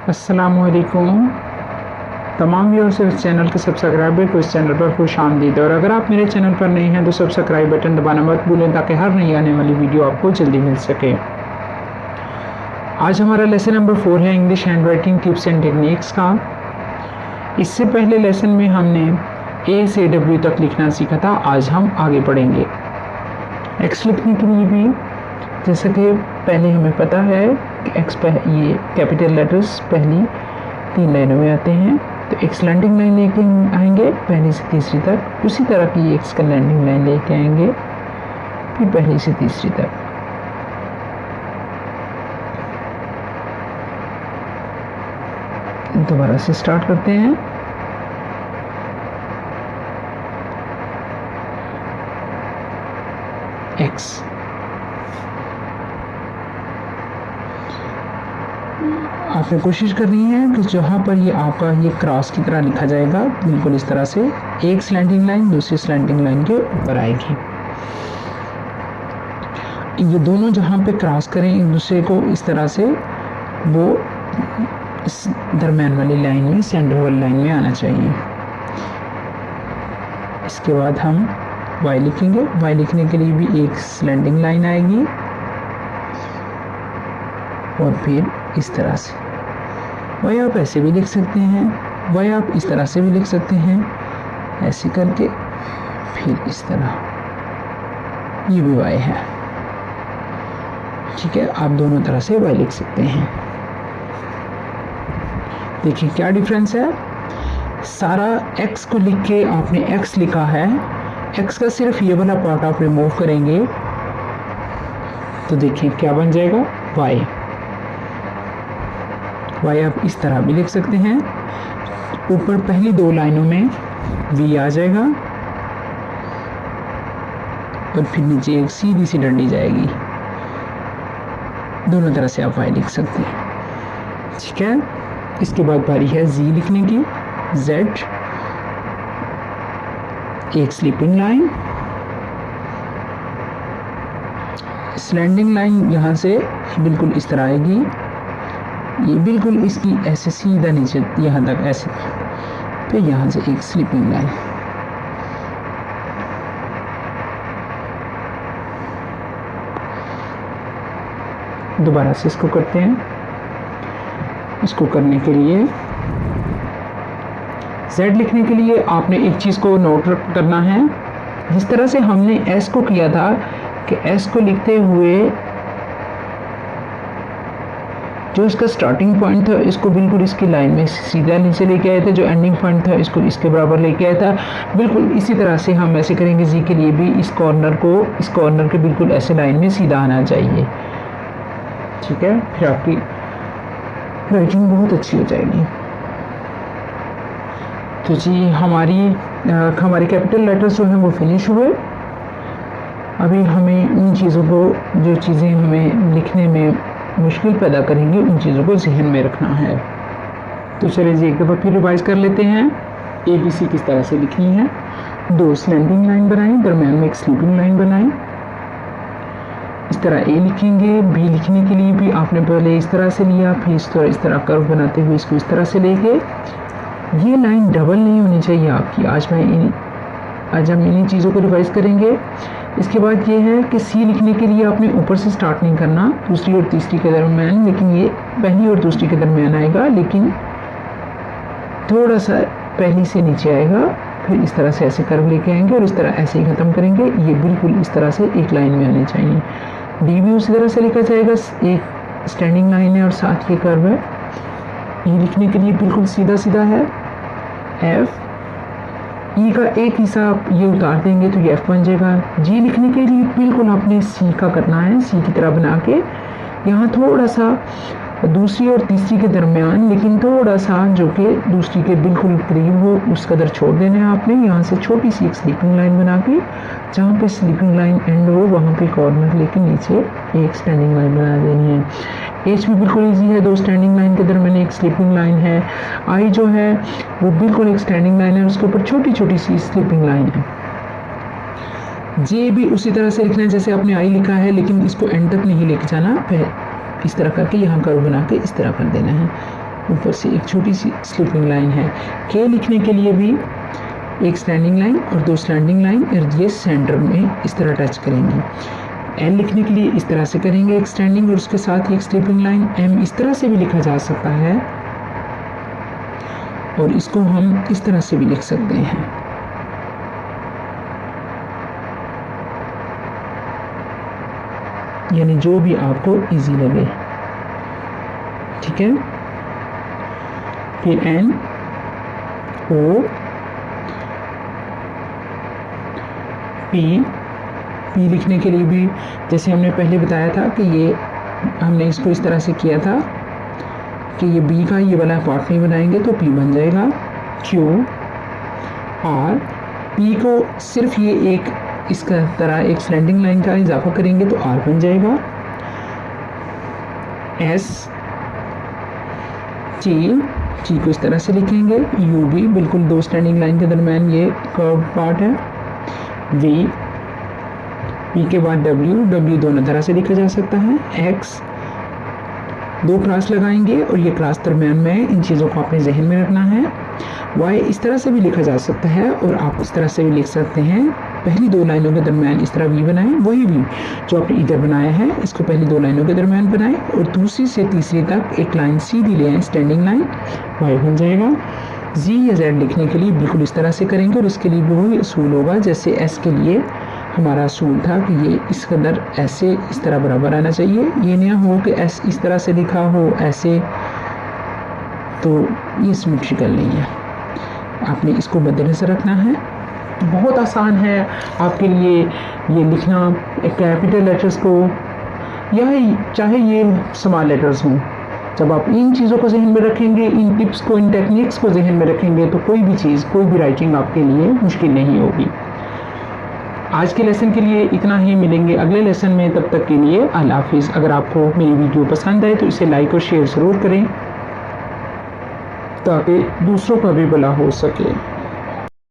अस्सलामुअलैकुम। तमाम व्यूअर्स इस चैनल के सब्सक्राइबर को इस चैनल पर खुश आमदीद। और अगर आप मेरे चैनल पर नए हैं तो सब्सक्राइब बटन दबाना मत भूलें ताकि हर नई आने वाली वीडियो आपको जल्दी मिल सके। आज हमारा लेसन नंबर 4 है English handwriting tips and techniques का। इससे पहले लेसन में हमने ए से डब्ल्यू तक लिखना सीखा था। आज हम आगे बढ़ेंगे। एक्स लिखने के लिए भी जैसा कि पहले हमें पता है कि एक्स ये कैपिटल लेटर्स पहली 3 लाइनों में आते हैं, तो एक्स लैंडिंग लाइन लेके आएंगे पहली से तीसरी तक। उसी तरह की एक्स का लैंडिंग लाइन लेके आएंगे फिर पहली से तीसरी तक। दोबारा से स्टार्ट करते हैं। एक्स आपने कोशिश करनी है कि जहाँ पर ये आपका ये क्रॉस की तरह लिखा जाएगा बिल्कुल इस तरह से एक स्लैंडिंग लाइन दूसरी स्लैंडिंग लाइन के ऊपर आएगी। ये दोनों जहाँ पे क्रॉस करें एक दूसरे को इस तरह से, वो इस दरम्यान वाली लाइन में सेंटर वाली लाइन में आना चाहिए। इसके बाद हम वाई लिखेंगे। वाई लिखने के लिए भी एक स्लैंडिंग लाइन आएगी और फिर इस तरह से। वाई आप ऐसे भी लिख सकते हैं, वाई आप इस तरह से भी लिख सकते हैं, ऐसे करके फिर इस तरह। ये भी वाई है, ठीक है। आप दोनों तरह से वाई लिख सकते हैं। देखिए क्या डिफरेंस है। सारा एक्स को लिख के आपने एक्स लिखा है, एक्स का सिर्फ ये वाला पार्ट आप रिमूव करेंगे तो देखिए क्या बन जाएगा, वाई। वाई आप इस तरह भी लिख सकते हैं। ऊपर पहली 2 लाइनों में वी आ जाएगा और फिर नीचे एक सीधी सी डंडी जाएगी। दोनों तरह से आप वाई लिख सकते हैं, ठीक है। इसके बाद बारी है जी लिखने की। जेड एक स्लीपिंग लाइन, स्लैंडिंग लाइन यहाँ से बिल्कुल इस तरह आएगी। ये बिल्कुल इसकी ऐसे सीधा नीचे यहाँ तक ऐसे, फिर यहाँ से एक स्लीपिंग लाइन। दोबारा से इसको करते हैं। इसको करने के लिए Z लिखने के लिए आपने एक चीज़ को नोट करना है। जिस तरह से हमने S को किया था कि S को लिखते हुए जो इसका स्टार्टिंग पॉइंट था इसको बिल्कुल इसकी लाइन में सीधा नीचे लेके आए थे, जो एंडिंग पॉइंट था इसको इसके बराबर लेके आया था। बिल्कुल इसी तरह से हम ऐसे करेंगे जी के लिए भी। इस कॉर्नर के बिल्कुल ऐसे लाइन में सीधा आना चाहिए, ठीक है। फिर आपकी राइटिंग बहुत अच्छी हो जाएगी। तो जी हमारे कैपिटल लेटर्स जो हैं वो फिनिश हुए। अभी हमें उन चीज़ों को, जो चीज़ें हमें लिखने में मुश्किल पैदा करेंगी, उन चीज़ों को जहन में रखना है। तो चलिए जी एक दफ़ा फिर रिवाइज कर लेते हैं। ABC किस तरह से लिखनी है। 2 स्लैंडिंग लाइन बनाएं, दरम्यान में एक स्लीपिंग लाइन बनाएं। इस तरह A लिखेंगे। B लिखने के लिए भी आपने पहले इस तरह से लिया, फिर इस तरह कर्व बनाते हुए इसको इस तरह से लेके, ये लाइन डबल नहीं होनी चाहिए आपकी। आज हम इन्हीं चीज़ों को रिवाइज करेंगे। इसके बाद ये है कि C लिखने के लिए आपने ऊपर से स्टार्ट नहीं करना, दूसरी और तीसरी के दरम्यान, लेकिन ये पहली और दूसरी के दरम्यान आएगा, लेकिन थोड़ा सा पहली से नीचे आएगा। फिर इस तरह से ऐसे कर्व लेके आएंगे और इस तरह ऐसे ही ख़त्म करेंगे। ये बिल्कुल इस तरह से एक लाइन में आने चाहिए। D भी उसी तरह से लिखा जाएगा, एक स्टैंडिंग लाइन है और साथ ये कर्व है। E लिखने के लिए बिल्कुल सीधा सीधा है। F E का एक हिस्सा आप ये उतार देंगे तो ये F बन जाएगा। G लिखने के लिए बिल्कुल आपने C का करना है, C की तरह बना के यहाँ थोड़ा सा दूसरी और तीसरी के दरमियान, लेकिन थोड़ा सा जो कि दूसरी के बिल्कुल करीब हो उस कदर छोड़ देना है आपने। यहाँ से छोटी सी एक स्लीपिंग लाइन बना के, जहाँ पे स्लीपिंग लाइन एंड हो वहाँ पे कॉर्नर लेके नीचे एक स्टैंडिंग लाइन बना देनी है। H भी बिल्कुल ईजी है, 2 स्टैंडिंग लाइन के दरमियान एक स्लीपिंग लाइन है। I जो है वो बिल्कुल एक स्टैंडिंग लाइन है, उसके ऊपर छोटी छोटी सी स्लीपिंग लाइन है। J भी उसी तरह से लिखना है जैसे आपने I लिखा है, लेकिन इसको एंड तक नहीं लेके जाना, इस तरह करके यहाँ कर्व बना के इस तरह कर देना है। ऊपर से एक छोटी सी स्लीपिंग लाइन है। के लिखने के लिए भी एक स्टैंडिंग लाइन और दो स्लैंडिंग लाइन, और ये सेंटर में इस तरह टच करेंगी। एल लिखने के लिए इस तरह से करेंगे एक स्टैंडिंग और उसके साथ ही एक स्लीपिंग लाइन। एम इस तरह से भी लिखा जा सकता है और इसको हम इस तरह से भी लिख सकते हैं। यानी जो भी आपको इजी लगे, ठीक है। फिर एन ओ पी, पी लिखने के लिए भी जैसे हमने पहले बताया था कि ये हमने इसको इस तरह से किया था कि ये बी का ये वाला पार्ट नहीं बनाएंगे तो पी बन जाएगा। क्यू आर, पी को सिर्फ ये एक इसका तरह एक स्लैंडिंग लाइन का इजाफा करेंगे तो आर बन जाएगा। एस टी को इस तरह से लिखेंगे। यू भी बिल्कुल दो स्टैंडिंग लाइन के दरम्यान ये कर्व पार्ट है। वी के बाद डब्ल्यू दोनों तरह से लिखा जा सकता है। एक्स दो क्रॉस लगाएंगे और ये क्रॉस दरम्यान में इन चीज़ों को अपने जहन में रखना है। वाई इस तरह से भी लिखा जा सकता है और आप इस तरह से भी लिख सकते हैं। पहली दो लाइनों के दरम्यान इस तरह वी बनाएं, वही वी जो आपने इधर बनाया है इसको पहली दो लाइनों के दरम्यान बनाएं और दूसरी से तीसरी तक एक लाइन सीधी ले आए, स्टैंडिंग लाइन, वाई बन जाएगा। जी या जेड लिखने के लिए बिल्कुल इस तरह से करेंगे और इसके लिए भी वही असूल होगा जैसे एस के लिए हमारा असूल था कि ये इस कदर ऐसे इस तरह बराबर आना चाहिए। ये नहीं हो कि एस इस तरह से लिखा हो ऐसे, तो ये सिमेट्रिकल नहीं है। आपने इसको मद्देनजर रखना है। बहुत आसान है आपके लिए ये लिखना कैपिटल लेटर्स को या चाहे ये स्मॉल लेटर्स हों। जब आप इन चीज़ों को जहन में रखेंगे, इन टिप्स को, इन टेक्निक्स को जहन में रखेंगे तो कोई भी चीज़, कोई भी राइटिंग आपके लिए मुश्किल नहीं होगी। आज के लेसन के लिए इतना ही, मिलेंगे अगले लेसन में। तब तक के लिए अल्लाह हाफिज़। अगर आपको मेरी वीडियो पसंद आए तो इसे लाइक और शेयर ज़रूर करें ताकि दूसरों का भी भला हो सके।